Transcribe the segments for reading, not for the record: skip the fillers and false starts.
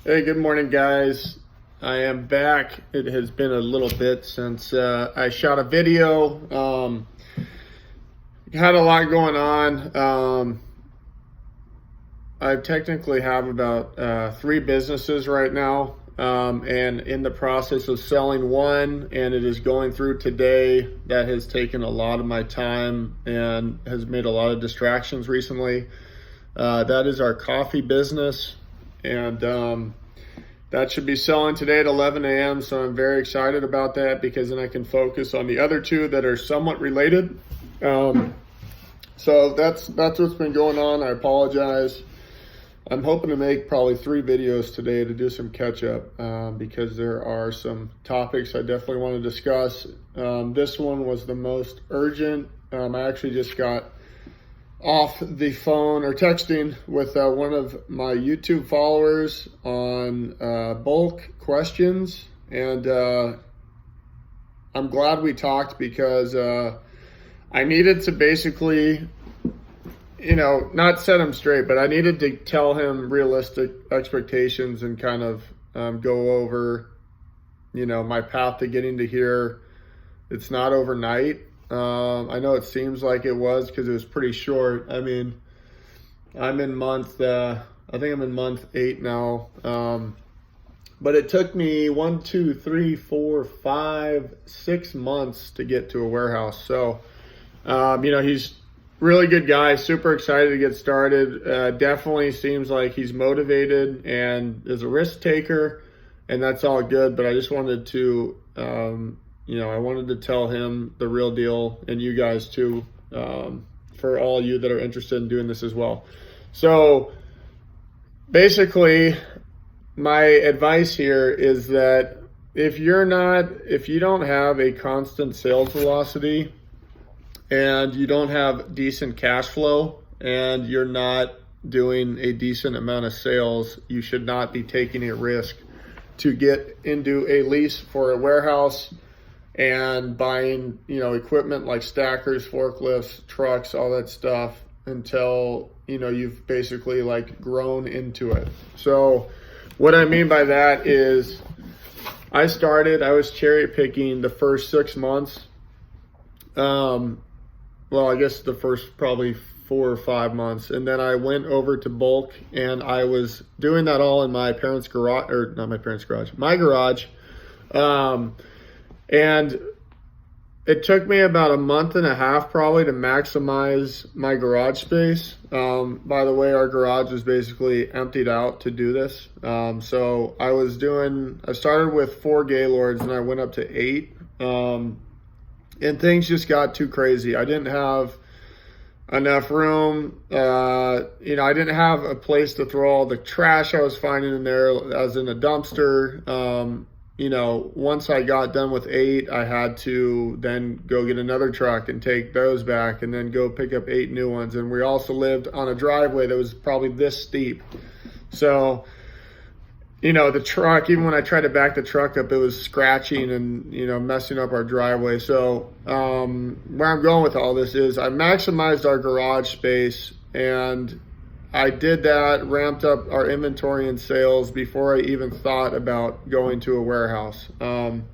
Hey, good morning, guys. I am back. It has been a little bit since I shot a video. Had a lot going on. I technically have about 3 businesses right now, and in the process of selling one, and it is going through today. That has taken a lot of my time and has made a lot of distractions recently. That is our coffee business, and that should be selling today at 11 a.m. So I'm very excited about that because then I can focus on the other 2 that are somewhat related. So that's what's been going on. I apologize. I'm hoping to make probably 3 videos today to do some catch up because there are some topics I definitely want to discuss. This one was the most urgent. I actually just got off the phone or texting with one of my YouTube followers on bulk questions, and I'm glad we talked because I needed to basically, not set him straight, but I needed to tell him realistic expectations and kind of go over, my path to getting to here. It's not overnight. I know it seems like it was because it was pretty short. I mean, I'm in month 8 now. But it took me 6 months to get to a warehouse. So, he's really good guy, super excited to get started. Definitely seems like he's motivated and is a risk taker, and that's all good. But I just wanted to, I wanted to tell him the real deal, and you guys too, for all you that are interested in doing this as well. So basically, my advice here is that if you don't have a constant sales velocity and you don't have decent cash flow and you're not doing a decent amount of sales, you should not be taking a risk to get into a lease for a warehouse and buying, equipment like stackers, forklifts, trucks, all that stuff until, you've basically grown into it. So what I mean by that is I was cherry picking the first 6 months. I guess the first probably 4 or 5 months. And then I went over to bulk, and I was doing that all in my parents' garage, or not my parents' garage, my garage. And it took me about a month and a half probably to maximize my garage space. By the way, our garage was basically emptied out to do this. So I started with 4 Gaylords and I went up to 8. And things just got too crazy. I didn't have enough room. I didn't have a place to throw all the trash I was finding in there as in a dumpster. Once I got done with 8, I had to then go get another truck and take those back and then go pick up 8 new ones. And we also lived on a driveway that was probably this steep. So, the truck, even when I tried to back the truck up, it was scratching and, messing up our driveway. So where I'm going with all this is I maximized our garage space, and I did that, ramped up our inventory and sales before I even thought about going to a warehouse. I'm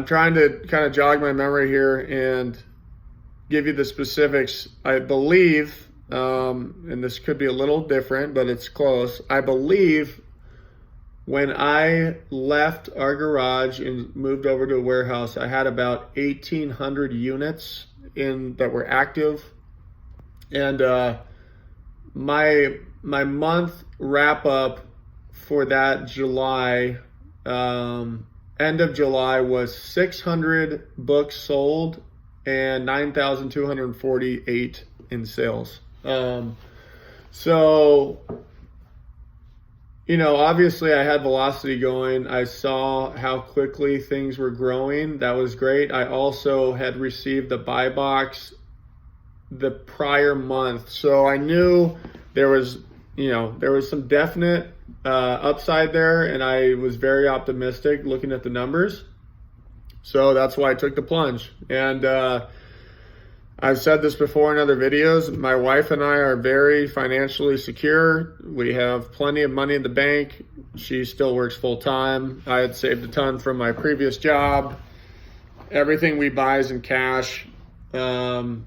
trying to kind of jog my memory here and give you the specifics. I believe, and this could be a little different, but it's close. I believe when I left our garage and moved over to a warehouse, I had about 1,800 units that were active. And my month wrap up for that July, end of July, was 600 books sold and 9,248 in sales. So, obviously I had velocity going. I saw how quickly things were growing. That was great. I also had received the buy box the prior month. So I knew there was some definite upside there, and I was very optimistic looking at the numbers. So that's why I took the plunge. And I've said this before in other videos. My wife and I are very financially secure. We have plenty of money in the bank. She still works full time. I had saved a ton from my previous job. Everything we buy is in cash. So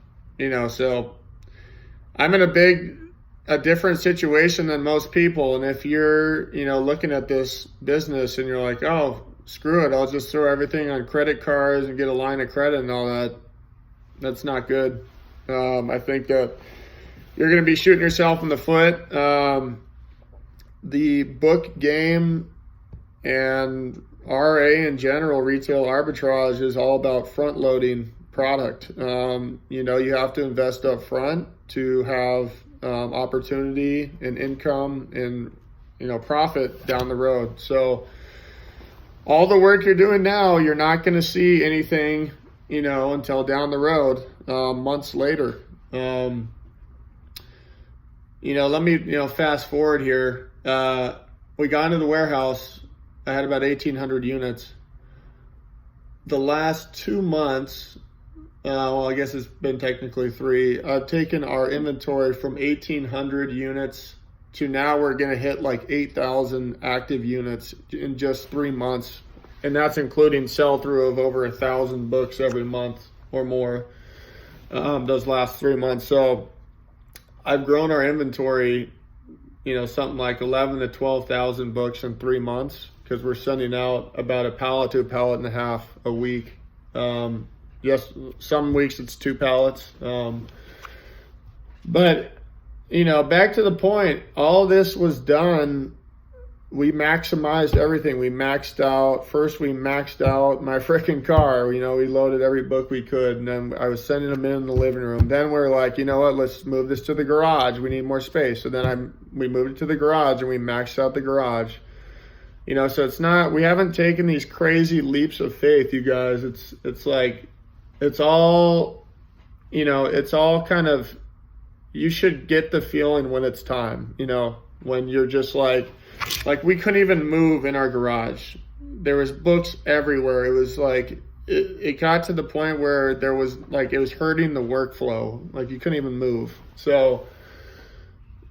I'm in a different situation than most people. And if you're, looking at this business and you're like, oh, screw it, I'll just throw everything on credit cards and get a line of credit and all that, that's not good. I think that you're going to be shooting yourself in the foot. The book game and RA in general, retail arbitrage, is all about front loading product. You have to invest up front to have opportunity and income and profit down the road. So all the work you're doing now, you're not going to see anything until down the road, months later. Let me fast forward here. We got into the warehouse. I had about 1,800 units. The last 2 months, I guess it's been technically 3, I've taken our inventory from 1,800 units to now we're going to hit like 8,000 active units in just 3 months. And that's including sell-through of over 1,000 books every month or more, those last 3 months. So I've grown our inventory, something like 11 to 12,000 books in 3 months, because we're sending out about a pallet to a pallet and a half a week. Yes, some weeks it's 2 pallets. But, back to the point, all this was done. We maximized everything. We maxed out my freaking car. We loaded every book we could, and then I was sending them in the living room. Then we're like, you know what, let's move this to the garage. We need more space. So then we moved it to the garage, and we maxed out the garage. So it's not, we haven't taken these crazy leaps of faith, you guys. It's like, it's all kind of, you should get the feeling when it's time, when you're just like we couldn't even move in our garage. There was books everywhere. It was like, it got to the point where there was like, it was hurting the workflow. Like you couldn't even move. So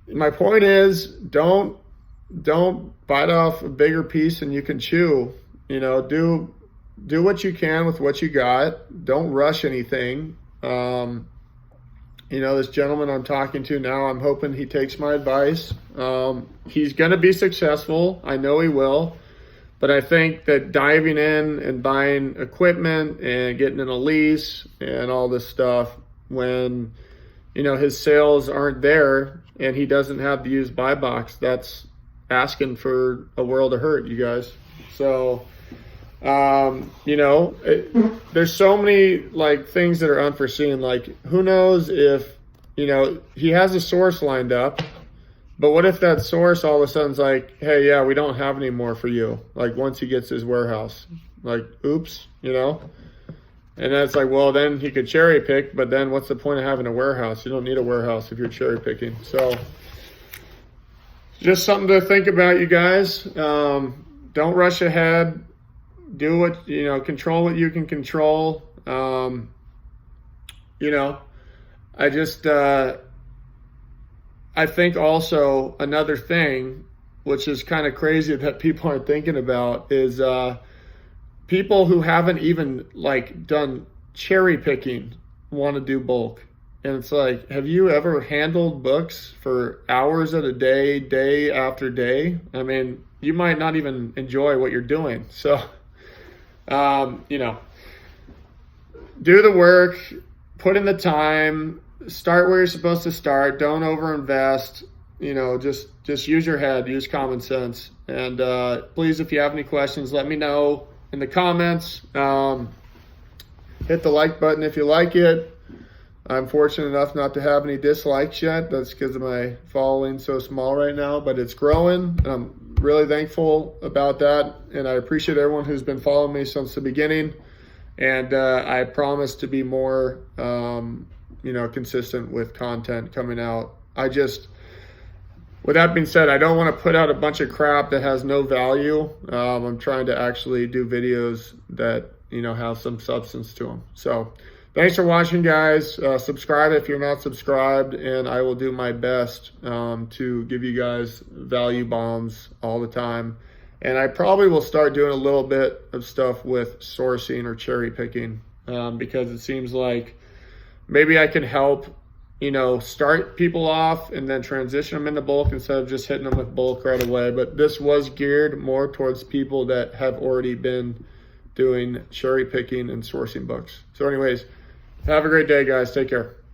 my point is, don't bite off a bigger piece than you can chew. Do what you can with what you got. Don't rush anything. This gentleman I'm talking to now, I'm hoping he takes my advice. He's going to be successful. I know he will. But I think that diving in and buying equipment and getting in a lease and all this stuff when, his sales aren't there and he doesn't have the used buy box, that's asking for a world of hurt, you guys. So, there's so many like things that are unforeseen. Like, who knows if, he has a source lined up, but what if that source all of a sudden's like, hey, yeah, we don't have any more for you. Like once he gets his warehouse, like, oops, and then it's like, well, then he could cherry pick, but then what's the point of having a warehouse? You don't need a warehouse if you're cherry picking. So just something to think about, you guys. Don't rush ahead. Do what, control what you can control. I think also another thing, which is kind of crazy that people aren't thinking about, is people who haven't even like done cherry picking want to do bulk. And it's like, have you ever handled books for hours at a day after day? I mean, you might not even enjoy what you're doing. So, do the work, put in the time, start where you're supposed to start. Don't overinvest. Just use your head, use common sense. And please, if you have any questions, let me know in the comments. Hit the like button if you like it. I'm fortunate enough not to have any dislikes yet. That's because of my following so small right now, but it's growing. And I'm really thankful about that. And I appreciate everyone who's been following me since the beginning. And I promise to be more, consistent with content coming out. With that being said, I don't want to put out a bunch of crap that has no value. I'm trying to actually do videos that, have some substance to them. So Thanks for watching, guys. Subscribe if you're not subscribed, and I will do my best to give you guys value bombs all the time. And I probably will start doing a little bit of stuff with sourcing or cherry picking because it seems like maybe I can help, start people off and then transition them into bulk instead of just hitting them with bulk right away. But this was geared more towards people that have already been doing cherry picking and sourcing books. So anyways, have a great day, guys. Take care.